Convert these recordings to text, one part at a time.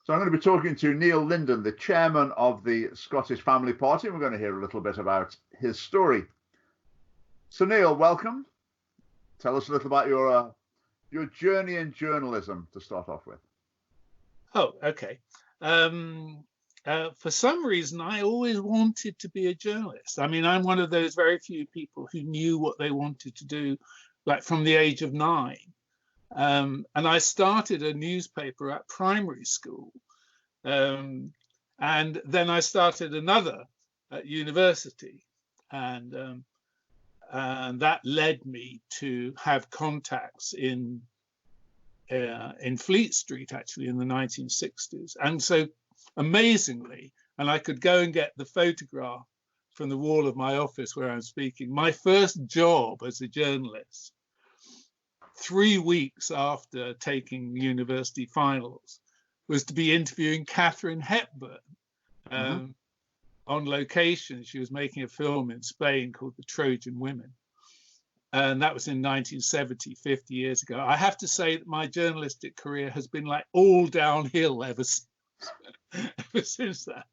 So I'm going to be talking to Neil Lyndon, the chairman of the Scottish Family Party, and we're going to hear a little bit about his story. So Neil, welcome. Tell us a little about your journey in journalism to start off with. Oh, okay. For some reason, I always wanted to be a journalist. I mean, I'm one of those very few people who knew what they wanted to do, like from the age of 9. And I started a newspaper at primary school. And then I started another at university. And that led me to have contacts in Fleet Street, actually, in the 1960s. And so, amazingly, and I could go and get the photograph from the wall of my office where I'm speaking, my first job as a journalist, 3 weeks after taking university finals, was to be interviewing Katharine Hepburn on location. She was making a film in Spain called The Trojan Women. And that was in 1970, 50 years ago. I have to say that my journalistic career has been like all downhill ever since that.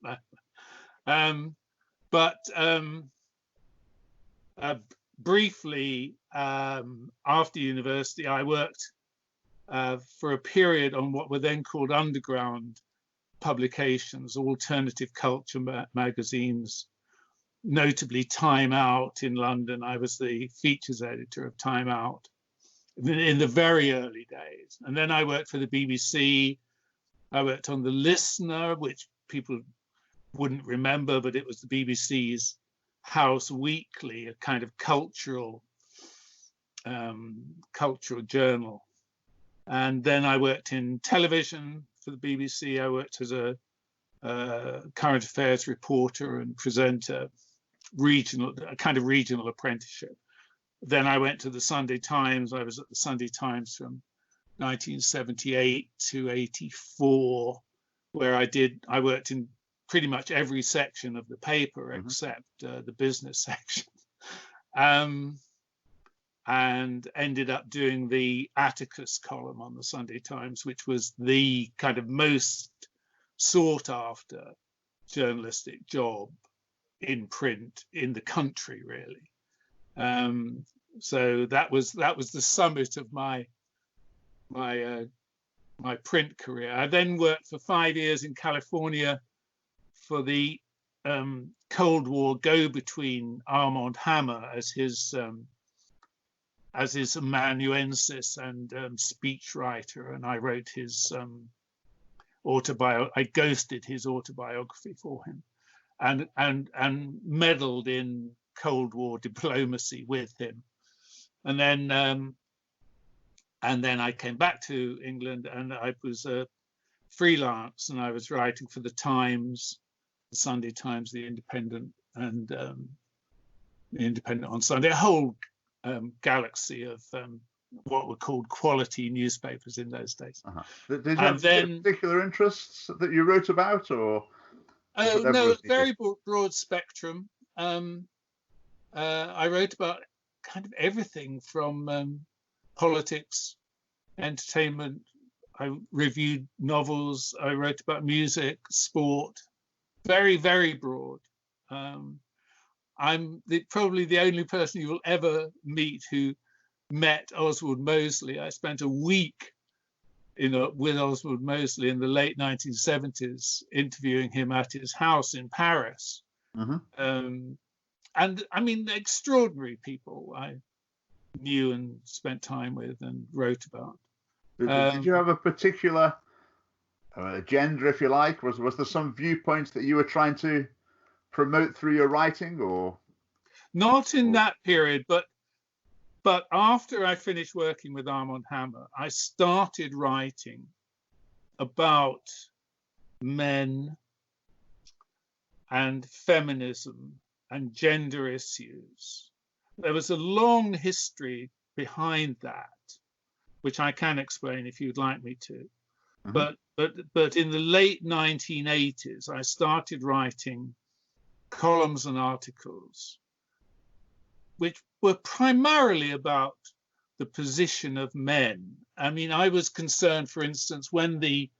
Briefly, after university, I worked for a period on what were then called underground publications, alternative culture magazines, notably Time Out in London. I was the features editor of Time Out in the very early days. And then I worked for the BBC. I worked on The Listener, which people wouldn't remember, but it was the BBC's House Weekly, a kind of cultural journal. And then I worked in television for the BBC. I worked as a current affairs reporter and presenter, a kind of regional apprenticeship. Then I went to the Sunday Times. I was at the Sunday Times from 1978 to 84, where I worked in pretty much every section of the paper except the business section, and ended up doing the Atticus column on the Sunday Times, which was the kind of most sought after journalistic job in print in the country, really. So that was the summit of my print career. I then worked for 5 years in California for the Cold War go-between Armand Hammer as his amanuensis and speechwriter, and I wrote his I ghosted his autobiography for him, and meddled in Cold War diplomacy with him, and then I came back to England, and I was freelance, and I was writing for the Times, the Sunday Times, the Independent, and the Independent on Sunday, a whole galaxy of what were called quality newspapers in those days. Did you have particular interests that you wrote about, or? No, very broad spectrum. I wrote about kind of everything from politics, entertainment. I reviewed novels. I wrote about music, sport. Very, very broad. I'm probably the only person you will ever meet who met Oswald Mosley. I spent a week with Oswald Mosley in the late 1970s, interviewing him at his house in Paris. And I mean, extraordinary people I knew and spent time with and wrote about. Did you have a particular agenda, if you like? Was there some viewpoints that you were trying to promote through your writing, or? Not in that period, but after I finished working with Armand Hammer, I started writing about men and feminism and gender issues. There was a long history behind that, which I can explain if you'd like me to. But in the late 1980s, I started writing columns and articles which were primarily about the position of men. I mean, I was concerned, for instance, when the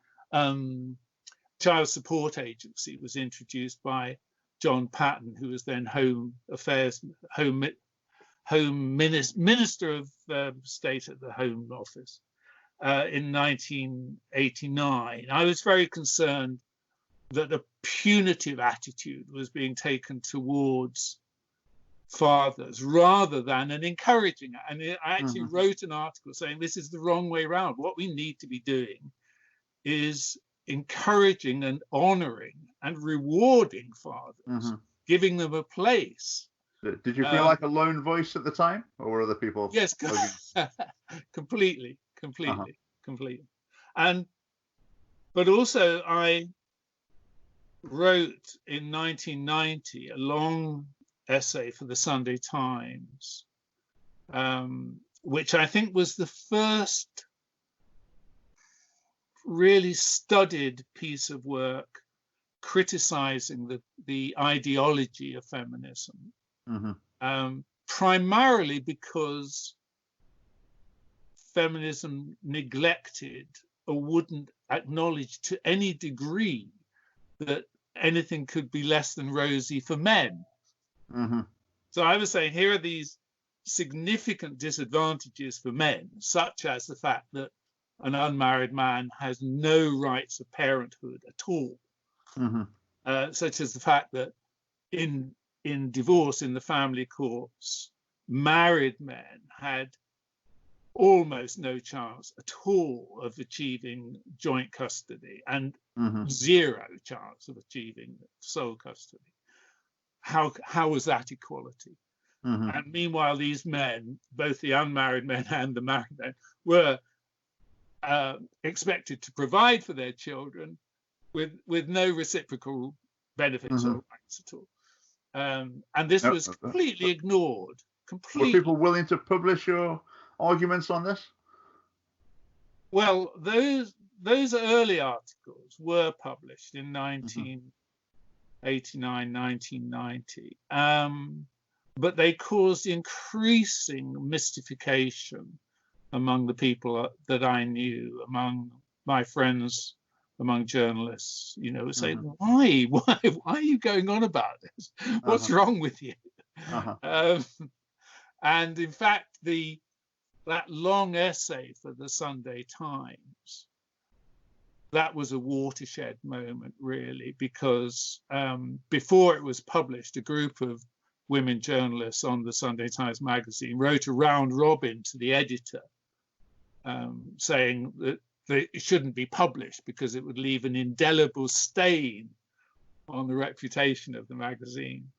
child support agency was introduced by John Patton, who was then Minister of State at the Home Office in 1989. I was very concerned that a punitive attitude was being taken towards fathers rather than an encouraging. And I actually wrote an article saying this is the wrong way around. What we need to be doing is encouraging and honoring and rewarding fathers, giving them a place. Did you feel like a lone voice at the time, or were other people? Yes, completely. But also I wrote in 1990 a long essay for the Sunday Times, which I think was the first really studied piece of work criticizing the ideology of feminism, primarily because feminism neglected or wouldn't acknowledge to any degree that anything could be less than rosy for men. So I was saying here are these significant disadvantages for men, such as the fact that an unmarried man has no rights of parenthood at all, such as the fact that in divorce in the family courts, married men had almost no chance at all of achieving joint custody and zero chance of achieving sole custody. How was that equality? And meanwhile, these men, both the unmarried men and the married men, were expected to provide for their children with no reciprocal benefits or rights at all. And this was completely ignored. Completely. Were people willing to publish your arguments on this? Well, those early articles were published in 1989, 1990, but they caused increasing mystification among the people that I knew, among my friends, among journalists. You know, saying, why are you going on about this? What's wrong with you? And in fact, that long essay for the Sunday Times, that was a watershed moment, really, because before it was published, a group of women journalists on the Sunday Times magazine wrote a round robin to the editor, saying that it shouldn't be published because it would leave an indelible stain on the reputation of the magazine.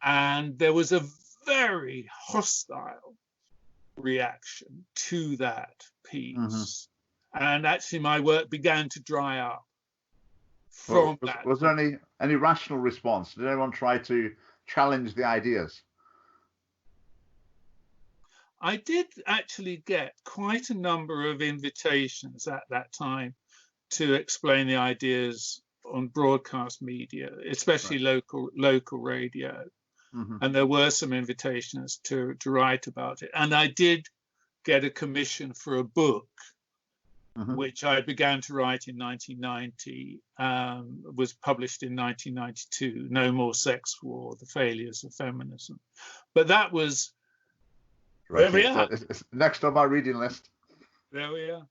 And there was a very hostile reaction to that piece. And actually my work began to dry up from that. Was there any rational response? Did anyone try to challenge the ideas? I did actually get quite a number of invitations at that time to explain the ideas on broadcast media, especially local radio. And there were some invitations to write about it. And I did get a commission for a book, which I began to write in 1990, was published in 1992, No More Sex War, The Failures of Feminism. But that was, there we are. It's next on my reading list. There we are.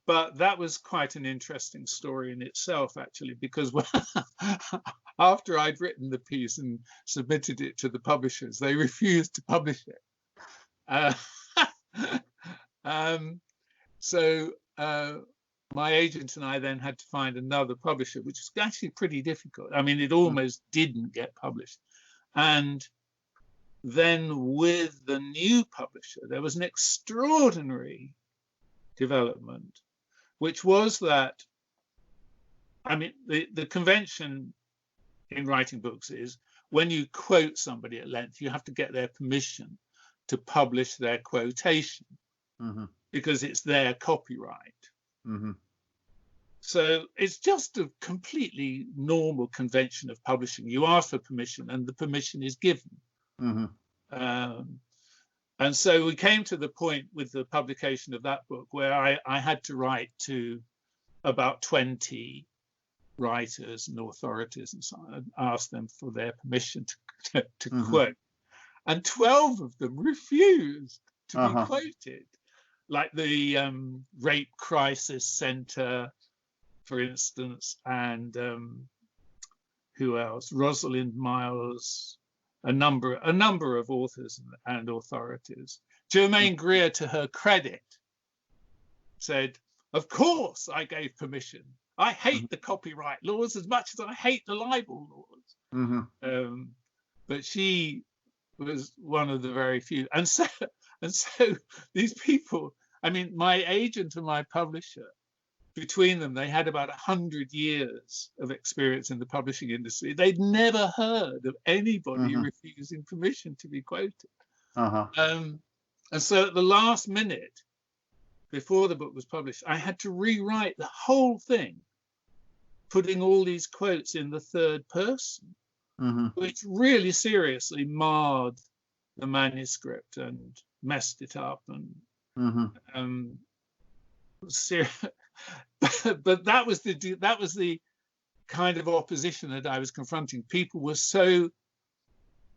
But that was quite an interesting story in itself, actually, because after I'd written the piece and submitted it to the publishers, they refused to publish it. So my agent and I then had to find another publisher, which was actually pretty difficult. I mean, it almost didn't get published. And then with the new publisher, there was an extraordinary development, which was that, I mean, the convention in writing books is when you quote somebody at length, you have to get their permission to publish their quotation because it's their copyright. So it's just a completely normal convention of publishing. You ask for permission and the permission is given. And so we came to the point with the publication of that book where I had to write to about 20 writers and authorities and so on, and ask them for their permission to quote. And 12 of them refused to be quoted, like the Rape Crisis Center, for instance, and who else? Rosalind Miles, a number of authors and authorities. Germaine Greer, to her credit, said, "Of course I gave permission. I hate the copyright laws as much as I hate the libel laws." But she was one of the very few. And so these people, I mean, my agent and my publisher, between them, they had about 100 years of experience in the publishing industry. They'd never heard of anybody refusing permission to be quoted. And so at the last minute, before the book was published, I had to rewrite the whole thing, putting all these quotes in the third person, which really seriously marred the manuscript and messed it up. And but that was the kind of opposition that I was confronting. People were so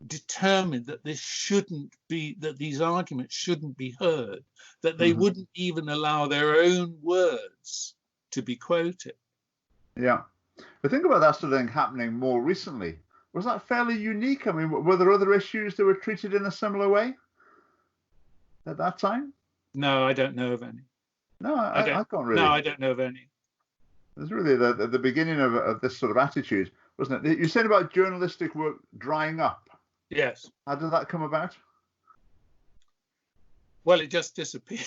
determined that these arguments shouldn't be heard, that they wouldn't even allow their own words to be quoted. Yeah. But think about that sort of thing happening more recently. Was that fairly unique? I mean, were there other issues that were treated in a similar way at that time? No, I don't know of any. No, I can't really. No, I don't know of any. It was really the beginning of this sort of attitude, wasn't it? You said about journalistic work drying up. Yes. How did that come about? Well, it just disappeared.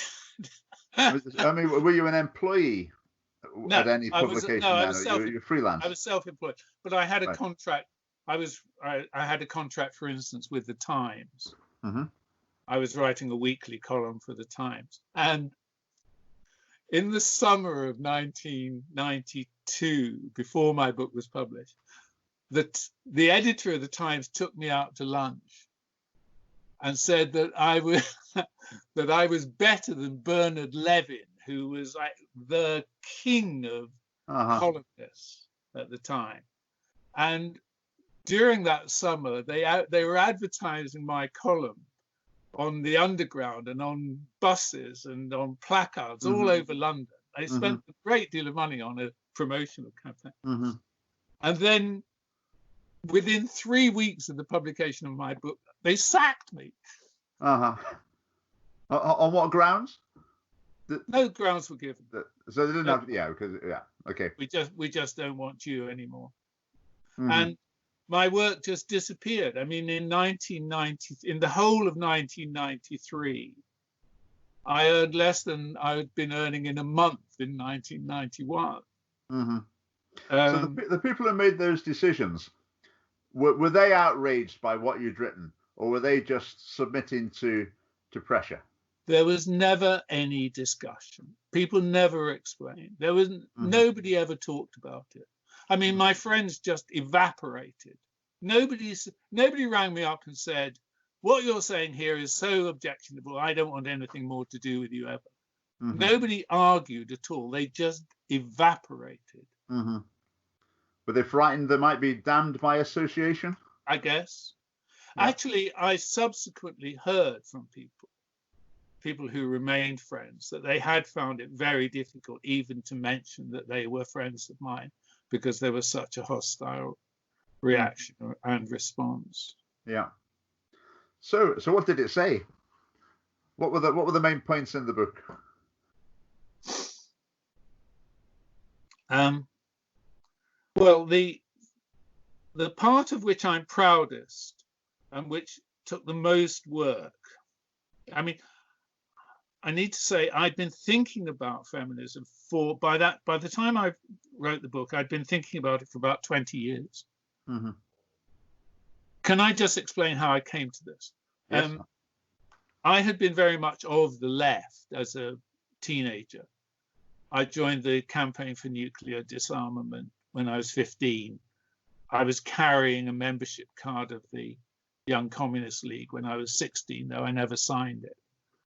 I mean, were you an employee at any publication then? You're freelance? I was self-employed, but I had a contract. I had a contract, for instance, with the Times. I was writing a weekly column for the Times. And in the summer of 1992, before my book was published, the editor of the Times took me out to lunch and said that I was better than Bernard Levin, who was like the king of columnists at the time. And during that summer, they were advertising my column on the Underground and on buses and on placards all over London. They spent a great deal of money on a promotional campaign. And then within 3 weeks of the publication of my book, they sacked me. On what grounds? No grounds were given. So they didn't have, okay. We just don't want you anymore. And my work just disappeared. I mean, in the whole of 1993, I earned less than I had been earning in a month in 1991. So the people who made those decisions, were they outraged by what you'd written, or were they just submitting to pressure? There was never any discussion. People never explained. There was nobody ever talked about it. I mean, my friends just evaporated. Nobody rang me up and said, "What you're saying here is so objectionable. I don't want anything more to do with you ever." Nobody argued at all. They just evaporated. Were they frightened they might be damned by association? I guess. Yeah. Actually, I subsequently heard from people who remained friends, that they had found it very difficult even to mention that they were friends of mine, because there was such a hostile reaction and response. Yeah. So what did it say? What were the main points in the book? Well, the part of which I'm proudest and which took the most work, I mean, I need to say I'd been thinking about feminism by the time I wrote the book, I'd been thinking about it for about 20 years. Can I just explain how I came to this? Yes. I had been very much of the left as a teenager. I joined the campaign for nuclear disarmament when I was 15. I was carrying a membership card of the Young Communist League when I was 16, though I never signed it.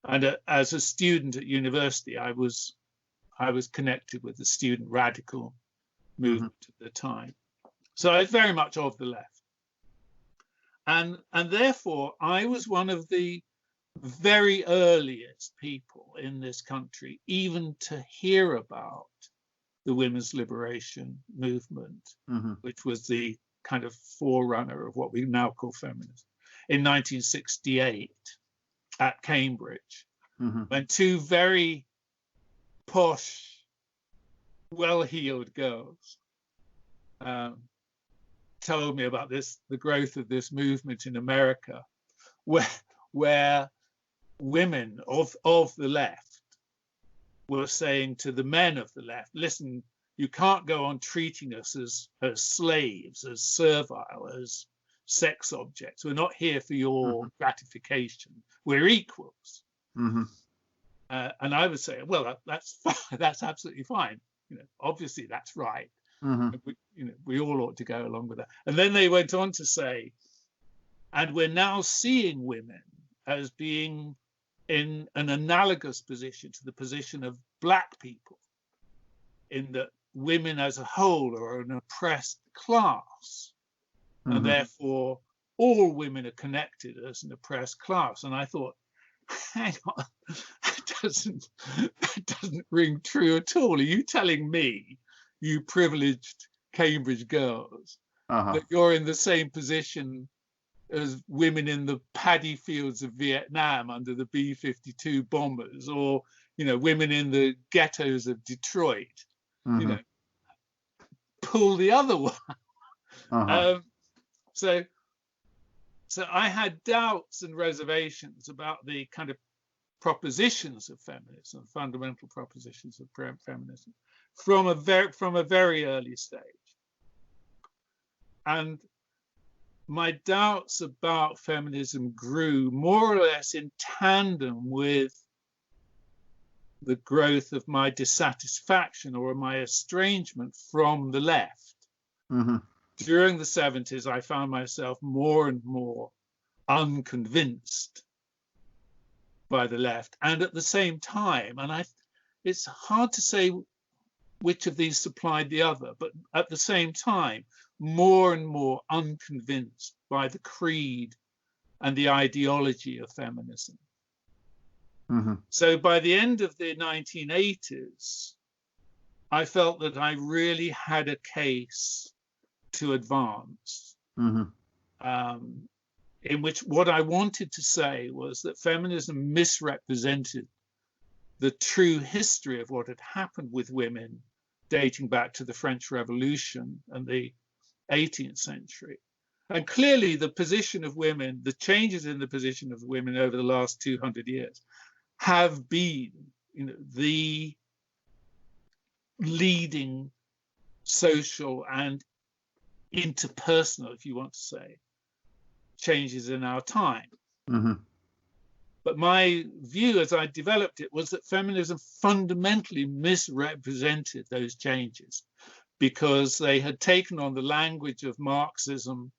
And as a student at university, I was connected with the student radical movement at the time. So I was very much of the left. And therefore, I was one of the very earliest people in this country even to hear about the women's liberation movement, which was the kind of forerunner of what we now call feminism, in 1968 at Cambridge, when two very posh, well-heeled girls told me about the growth of this movement in America, where women of the left were saying to the men of the left, listen, you can't go on treating us as slaves, as servile, as sex objects. We're not here for your gratification. We're equals. And I would say, well, that's absolutely fine. Obviously that's right. We all ought to go along with that. And then they went on to say, and we're now seeing women as being in an analogous position to the position of Black people, in that women as a whole are an oppressed class, and therefore all women are connected as an oppressed class. And I thought, hang on, that doesn't ring true at all. Are you telling me, you privileged Cambridge girls, that you're in the same position as women in the paddy fields of Vietnam under the B-52 bombers, or women in the ghettos of Detroit? Pull the other one. So I had doubts and reservations about the kind of propositions of feminism, fundamental propositions of feminism, from a very early stage. And my doubts about feminism grew more or less in tandem with the growth of my dissatisfaction or my estrangement from the left. During the 70s, I found myself more and more unconvinced by the left. And at the same time, and it's hard to say which of these supplied the other, but at the same time, more and more unconvinced by the creed and the ideology of feminism. So by the end of the 1980s, I felt that I really had a case to advance, in which what I wanted to say was that feminism misrepresented the true history of what had happened with women dating back to the French Revolution and the 18th century. And clearly the position of women, the changes in the position of women over the last 200 years have been the leading social and interpersonal, if you want to say, changes in our time. But my view as I developed it was that feminism fundamentally misrepresented those changes, because they had taken on the language of Marxism.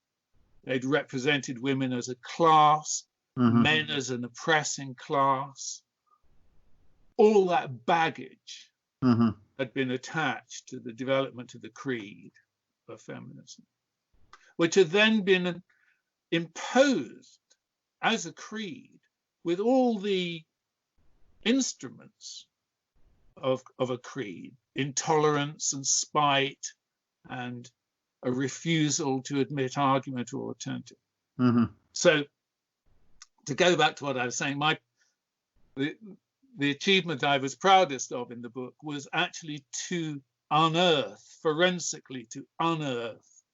They'd represented women as a class, men as an oppressing class. All that baggage had been attached to the development of the creed of feminism, which had then been imposed as a creed with all the instruments of a creed: intolerance and spite and a refusal to admit argument or alternative. So to go back to what I was saying, the achievement I was proudest of in the book was actually to unearth, forensically to unearth,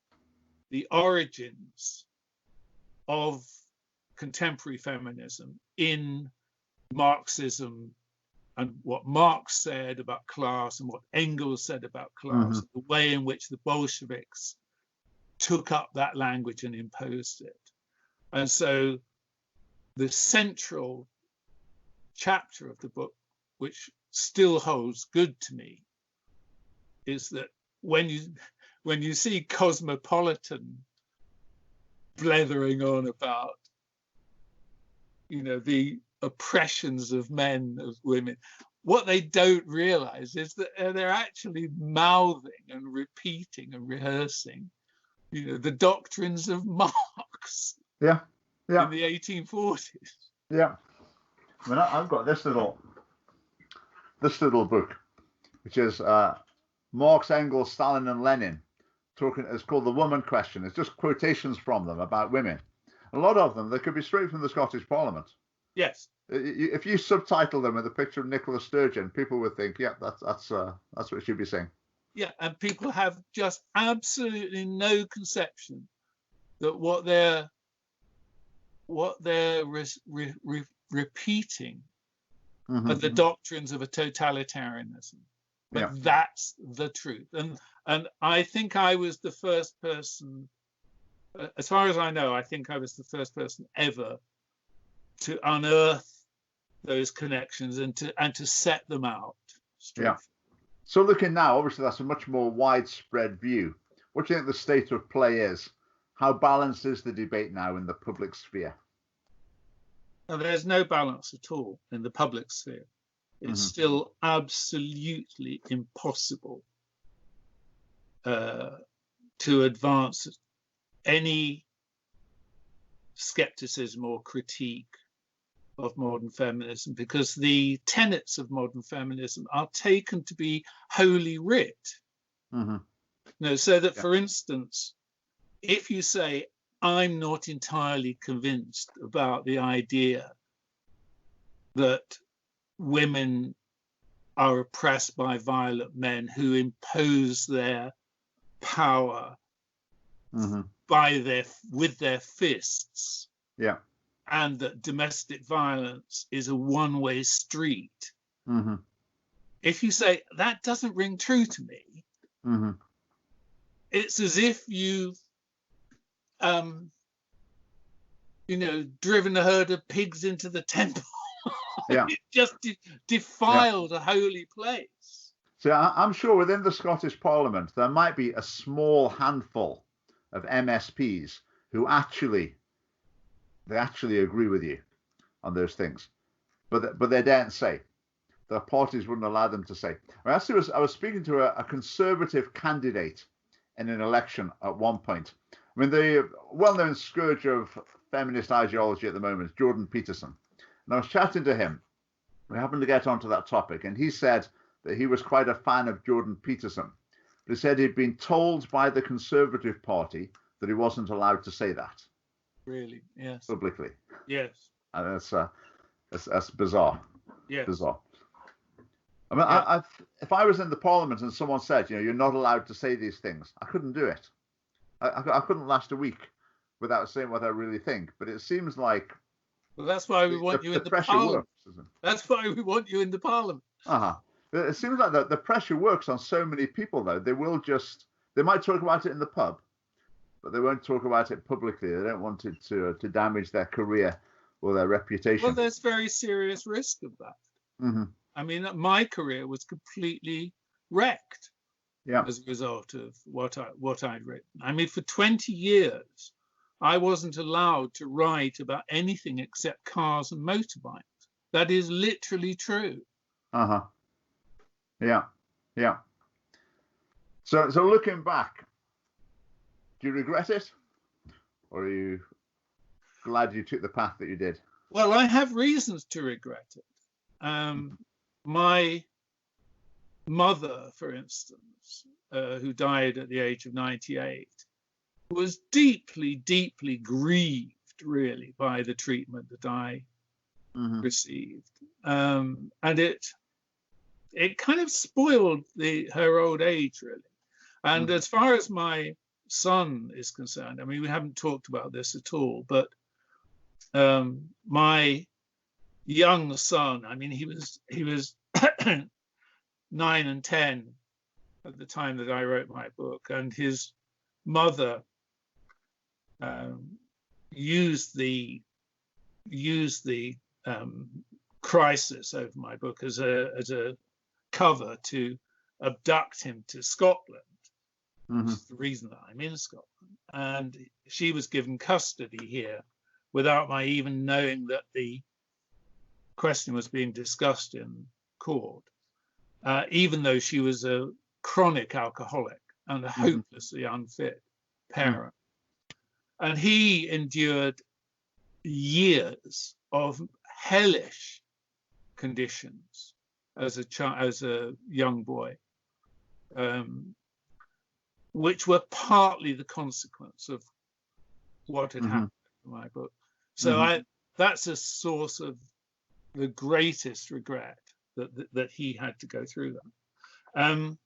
the origins of contemporary feminism in Marxism, and what Marx said about class and what Engels said about class, the way in which the Bolsheviks took up that language and imposed it. And so the central chapter of the book, which still holds good to me, is that when you see Cosmopolitan blethering on about the oppressions of men, of women. What they don't realize is that they're actually mouthing and repeating and rehearsing, the doctrines of Marx in the 1840s. Yeah. I mean, I've got this little book, which is Marx, Engels, Stalin, and Lenin talking. It's called The Woman Question. It's just quotations from them about women. A lot of them, they could be straight from the Scottish Parliament. Yes. If you subtitle them with a picture of Nicola Sturgeon, people would think, yeah, that's what it should be saying. Yeah, and people have just absolutely no conception that what they're repeating are the doctrines of a totalitarianism. But that's the truth. And I think I was the first person, as far as I know, I think I was the first person ever to unearth those connections and to set them out. Yeah. So looking now, obviously that's a much more widespread view. What do you think the state of play is? How balanced is the debate now in the public sphere? Now, there's no balance at all in the public sphere. It's still absolutely impossible to advance any skepticism or critique of modern feminism, because the tenets of modern feminism are taken to be holy writ. So that, for instance, if you say, I'm not entirely convinced about the idea that women are oppressed by violent men who impose their power with their fists. Yeah. And that domestic violence is a one-way street. If you say that doesn't ring true to me, it's as if you've driven a herd of pigs into the temple. It just defiled a holy place. So I'm sure within the Scottish Parliament there might be a small handful of MSPs who actually agree with you on those things, but they daren't say. Their parties wouldn't allow them to say. I was speaking to a Conservative candidate in an election at one point. I mean, the well-known scourge of feminist ideology at the moment is Jordan Peterson. And I was chatting to him. We happened to get onto that topic, and he said that he was quite a fan of Jordan Peterson. But he said he'd been told by the Conservative Party that he wasn't allowed to say that. Really? Yes. Publicly. Yes. And that's bizarre. Yes. Bizarre. I mean, if I was in the Parliament and someone said, you're not allowed to say these things, I couldn't do it. I couldn't last a week without saying what I really think. But it seems like. Well, that's why we want you in the Parliament. That's why we want you in the Parliament. It seems like the pressure works on so many people, though. They might talk about it in the pub, but they won't talk about it publicly. They don't want it to damage their career or their reputation. Well, there's very serious risk of that. I mean, my career was completely wrecked as a result of what I'd written. I mean, for 20 years, I wasn't allowed to write about anything except cars and motorbikes. That is literally true. Yeah. So looking back, do you regret it? Or are you glad you took the path that you did? Well, I have reasons to regret it. My mother, for instance, who died at the age of 98, was deeply, deeply grieved, really, by the treatment that I received. And it kind of spoiled her old age, really. And as far as my son is concerned, I mean, we haven't talked about this at all, but my young son, I mean, he was 9 and 10 at the time that I wrote my book, and his mother used the crisis over my book as a cover to abduct him to Scotland, which is the reason that I'm in Scotland. And she was given custody here without my even knowing that the question was being discussed in court, even though she was a chronic alcoholic and a hopelessly unfit parent. And he endured years of hellish conditions as a young boy, which were partly the consequence of what had happened in my book. So that's a source of the greatest regret that he had to go through that.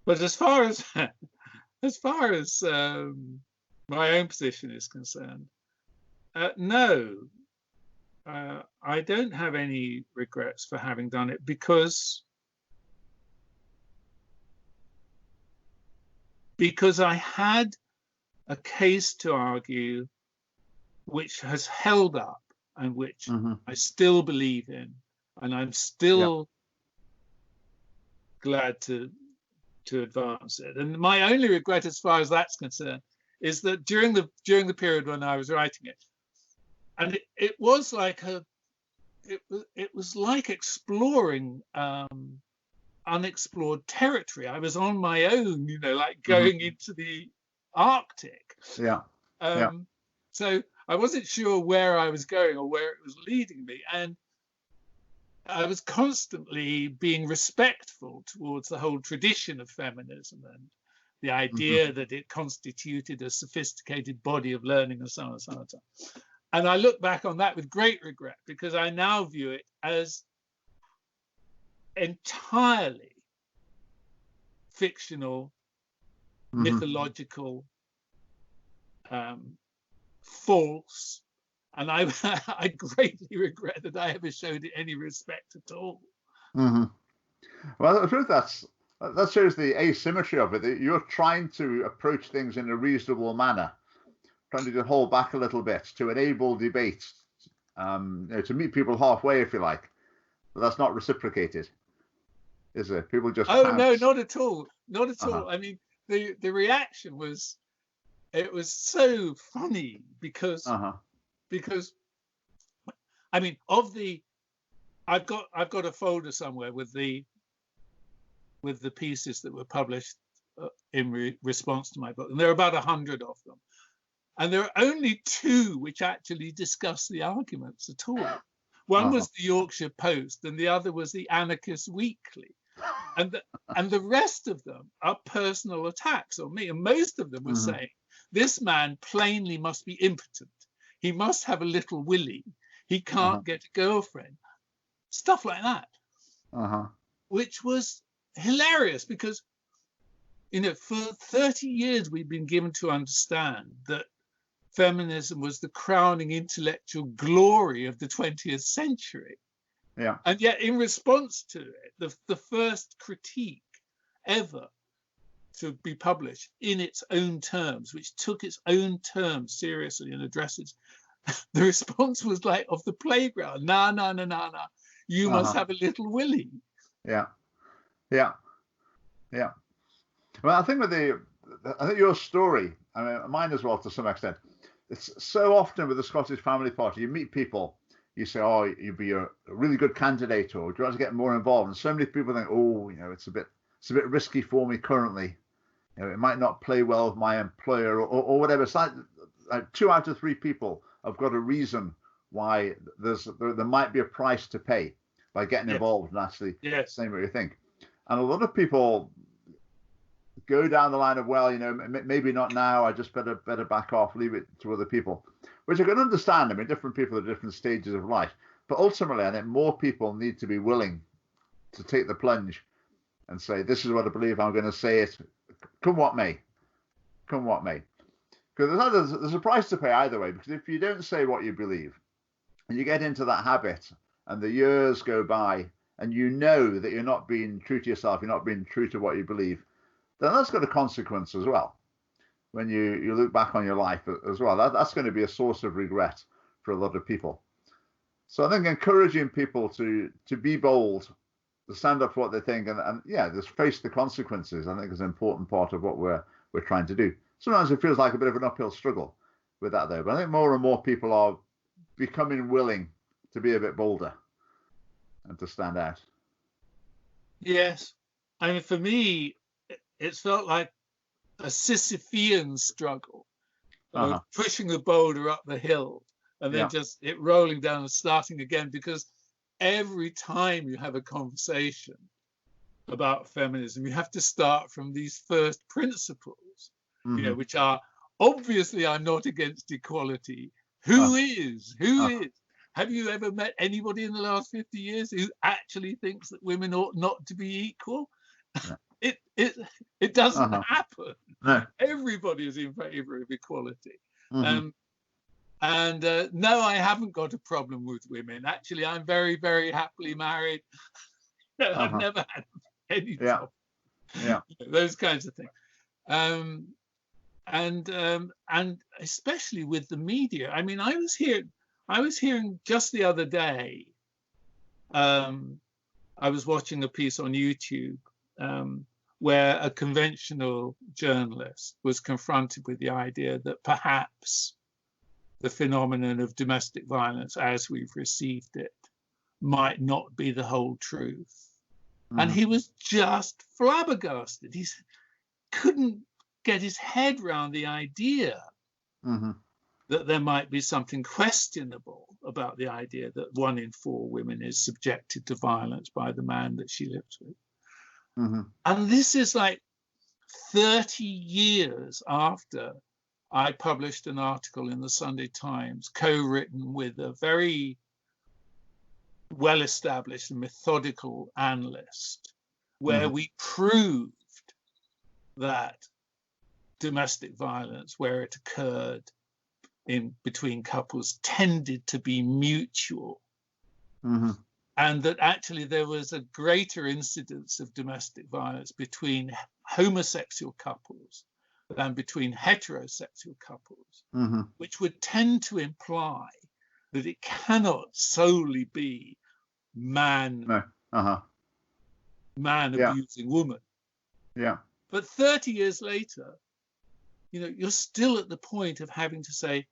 But as far as my own position is concerned, no, I don't have any regrets for having done it, because I had a case to argue which has held up and which I still believe in, and I'm still glad to advance it. And my only regret, as far as that's concerned, is that during the period when I was writing it, and it was like exploring unexplored territory. I was on my own, like going into the Arctic. So I wasn't sure where I was going or where it was leading me, and I was constantly being respectful towards the whole tradition of feminism and the idea that it constituted a sophisticated body of learning, and so on and so on and so on. And I look back on that with great regret, because I now view it as entirely fictional, mythological, false, and I greatly regret that I ever showed it any respect at all. Well, I think that shows the asymmetry of it. That you're trying to approach things in a reasonable manner, trying to just hold back a little bit to enable debate, to meet people halfway, if you like. But that's not reciprocated, is it? People just no, not at all, not at all. I mean, the reaction was, it was so funny because I mean, I've got a folder somewhere with the pieces that were published in response to my book, and there are about 100 of them, and there are only 2 which actually discuss the arguments at all. One was the Yorkshire Post, and the other was the Anarchist Weekly, and the rest of them are personal attacks on me, and most of them were saying, this man plainly must be impotent. He must have a little willy. He can't get a girlfriend. Stuff like that, which was hilarious, because, for 30 years we've been given to understand that feminism was the crowning intellectual glory of the 20th century. And yet, in response to it, the first critique ever to be published in its own terms, which took its own terms seriously and addresses, the response was like of the playground. No. You must have a little willy. Yeah. Well, I think your story, I mean, mine as well to some extent, it's so often with the Scottish Family Party, you meet people, you say, oh, you'd be a really good candidate, or do you want to get more involved? And so many people think, oh, it's a bit risky for me currently. It might not play well with my employer, or whatever. It's like 2 out of 3 people have got a reason why there might be a price to pay by getting involved and actually saying what you think. And a lot of people go down the line of, well, maybe not now. I just better back off, leave it to other people, which I can understand. I mean, different people at different stages of life. But ultimately, I think more people need to be willing to take the plunge and say, this is what I believe. I'm going to say it, come what may. Because there's a price to pay either way. Because if you don't say what you believe, and you get into that habit, and the years go by, and you know that you're not being true to yourself, you're not being true to what you believe, then that's got a consequence as well. When you look back on your life as well, that's going to be a source of regret for a lot of people. So I think encouraging people to be bold, to stand up for what they think, and just face the consequences, I think is an important part of what we're trying to do. Sometimes it feels like a bit of an uphill struggle, with that, though. But I think more and more people are becoming willing to be a bit bolder and to stand out. Yes. I mean, for me, it's felt like a Sisyphean struggle of pushing the boulder up the hill and then just it rolling down and starting again, because every time you have a conversation about feminism, you have to start from these first principles, you know, which are, obviously, I'm not against equality. Who is? Who is? Have you ever met anybody in the last 50 years who actually thinks that women ought not to be equal? Yeah. It doesn't happen. No. Everybody is in favor of equality. No, I haven't got a problem with women. Actually, I'm very, very happily married. I've never had any problem. Yeah. Those kinds of things. And especially with the media. I mean, I was hearing just the other day, I was watching a piece on YouTube where a conventional journalist was confronted with the idea that perhaps the phenomenon of domestic violence as we've received it might not be the whole truth. And he was just flabbergasted. He couldn't get his head around the idea that there might be something questionable about the idea that 1 in 4 women is subjected to violence by the man that she lives with. And this is like 30 years after I published an article in the Sunday Times, co-written with a very well-established and methodical analyst, where we proved that domestic violence, where it occurred in between couples, tended to be mutual, and that actually there was a greater incidence of domestic violence between homosexual couples than between heterosexual couples, which would tend to imply that it cannot solely be man abusing woman. But 30 years later, you know, you're still at the point of having to say,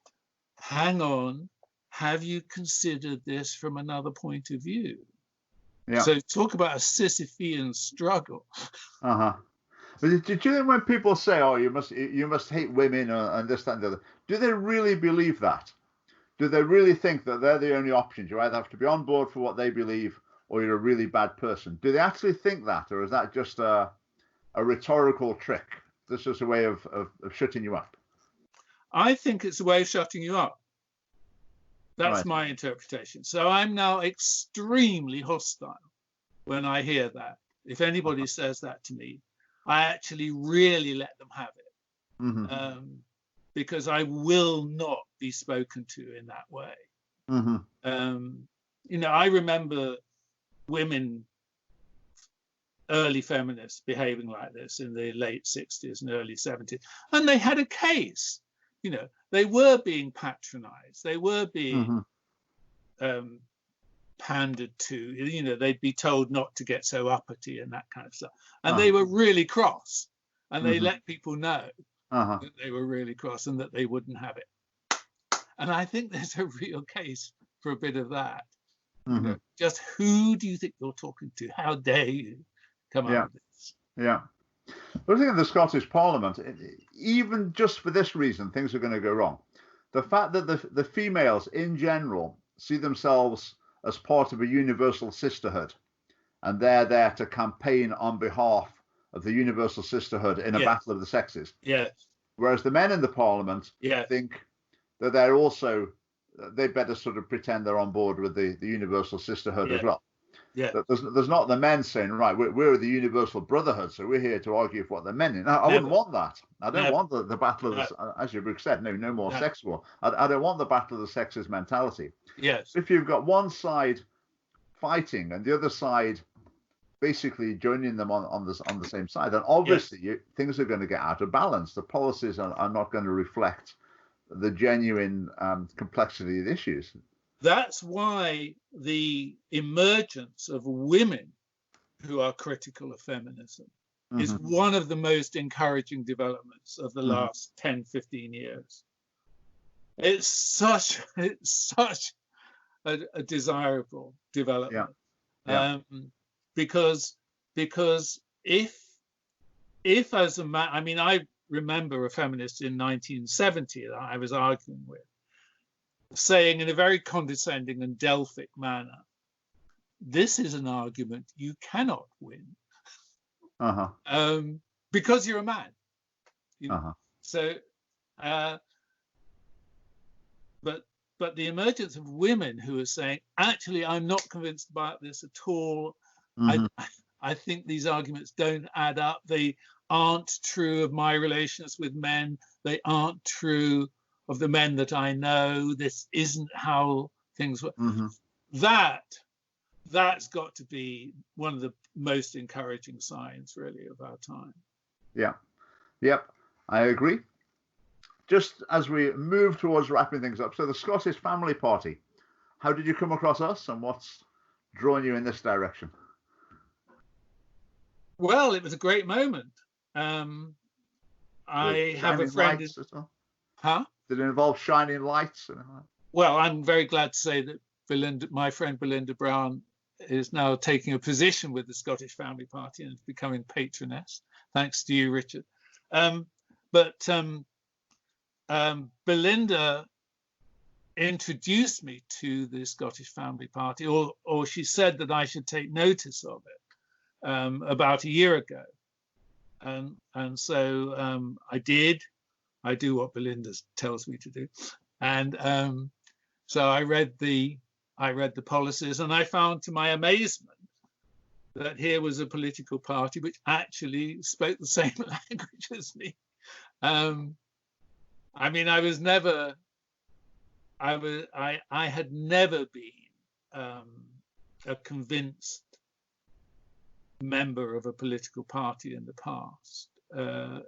hang on, have you considered this from another point of view? So talk about a Sisyphean struggle. But do you think when people say, oh, you must hate women and this, that, and the other, do they really believe that? Do they really think that they're the only options? You either have to be on board for what they believe or you're a really bad person. Do they actually think that, or is that just a rhetorical trick? This is a way of shutting you up. I think it's a way of shutting you up. That's my interpretation. So I'm now extremely hostile when I hear that. If anybody says that to me, I actually really let them have it, because I will not be spoken to in that way. You know, I remember women, early feminists, behaving like this in the late 60s and early 70s, and they had a case. You know, they were being patronized, they were being pandered to, you know, they'd be told not to get so uppity and that kind of stuff. And they were really cross, and they let people know that they were really cross and that they wouldn't have it. And I think there's a real case for a bit of that. You know, just who do you think you're talking to? How dare you come up with this? But I think in the Scottish Parliament, even just for this reason, things are going to go wrong. The fact that the females in general see themselves as part of a universal sisterhood, and they're there to campaign on behalf of the universal sisterhood in a battle of the sexes. Whereas the men in the Parliament think that they're also, they better sort of pretend they're on board with the universal sisterhood as well. There's not the men saying, right, we're the universal brotherhood, so we're here to argue for what the men in. I wouldn't want that. I don't want the battle of the, as your book said, no more sex war. I don't want the battle of the sexes mentality. If you've got one side fighting and the other side basically joining them on the same side, then obviously things are going to get out of balance. The policies are not going to reflect the genuine complexity of the issues. That's why the emergence of women who are critical of feminism is one of the most encouraging developments of the last 10, 15 years. It's such a desirable development. Yeah. Because if as a man, I mean, I remember a feminist in 1970 that I was arguing with, saying in a very condescending and Delphic manner, this is an argument you cannot win because you're a man. You know? So, but the emergence of women who are saying, actually, I'm not convinced about this at all. I think these arguments don't add up. They aren't true of my relations with men. They aren't true of the men that I know. This isn't how things work. That's got to be one of the most encouraging signs, really, of our time. Yeah. Yep. I agree. Just as we move towards wrapping things up, so the Scottish Family Party, how did you come across us, and what's drawn you in this direction? Well, it was a great moment. I have a friend. Huh? Did it involve shining lights? Well, I'm very glad to say that my friend Belinda Brown is now taking a position with the Scottish Family Party and is becoming patroness, thanks to you, Richard. Belinda introduced me to the Scottish Family Party, or she said that I should take notice of it about a year ago. And so I did. I do what Belinda tells me to do. And so I read the policies, and I found, to my amazement, that here was a political party which actually spoke the same language as me. I mean, I had never been a convinced member of a political party in the past.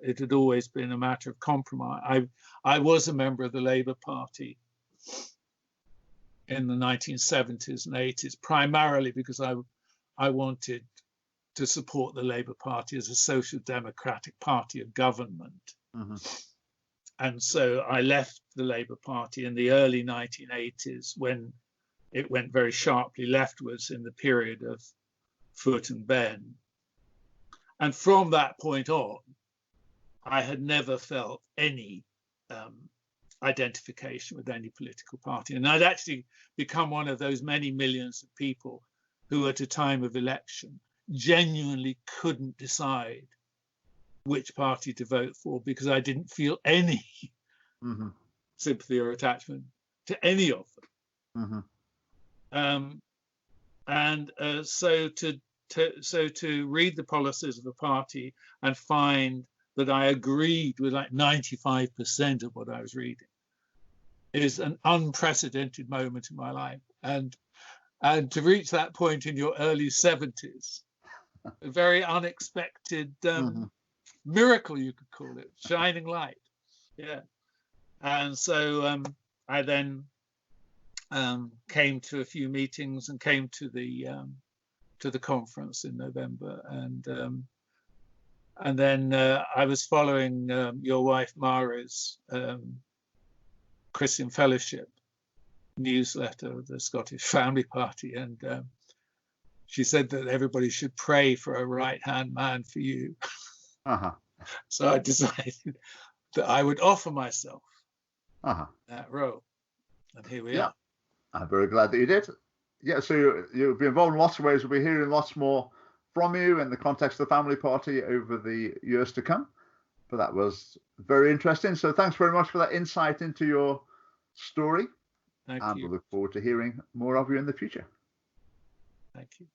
It had always been a matter of compromise. I was a member of the Labour Party in the 1970s and 80s, primarily because I wanted to support the Labour Party as a social democratic party of government. And so I left the Labour Party in the early 1980s when it went very sharply leftwards in the period of Foot and Benn. And from that point on, I had never felt any identification with any political party. And I'd actually become one of those many millions of people who at a time of election genuinely couldn't decide which party to vote for because I didn't feel any sympathy or attachment to any of them. So to read the policies of a party and find that I agreed with like 95% of what I was reading is an unprecedented moment in my life. And to reach that point in your early 70s, a very unexpected miracle, you could call it, shining light. Yeah. And so I then came to a few meetings and came to the conference in November, and then I was following your wife Mara's Christian Fellowship newsletter of the Scottish Family Party, and she said that everybody should pray for a right-hand man for you. So I decided that I would offer myself that role, and here we are. I'm very glad that you did. Yeah, so you'll be involved in lots of ways. We'll be hearing lots more from you in the context of the family party over the years to come. But that was very interesting. So thanks very much for that insight into your story. Thank you. And we look forward to hearing more of you in the future. Thank you.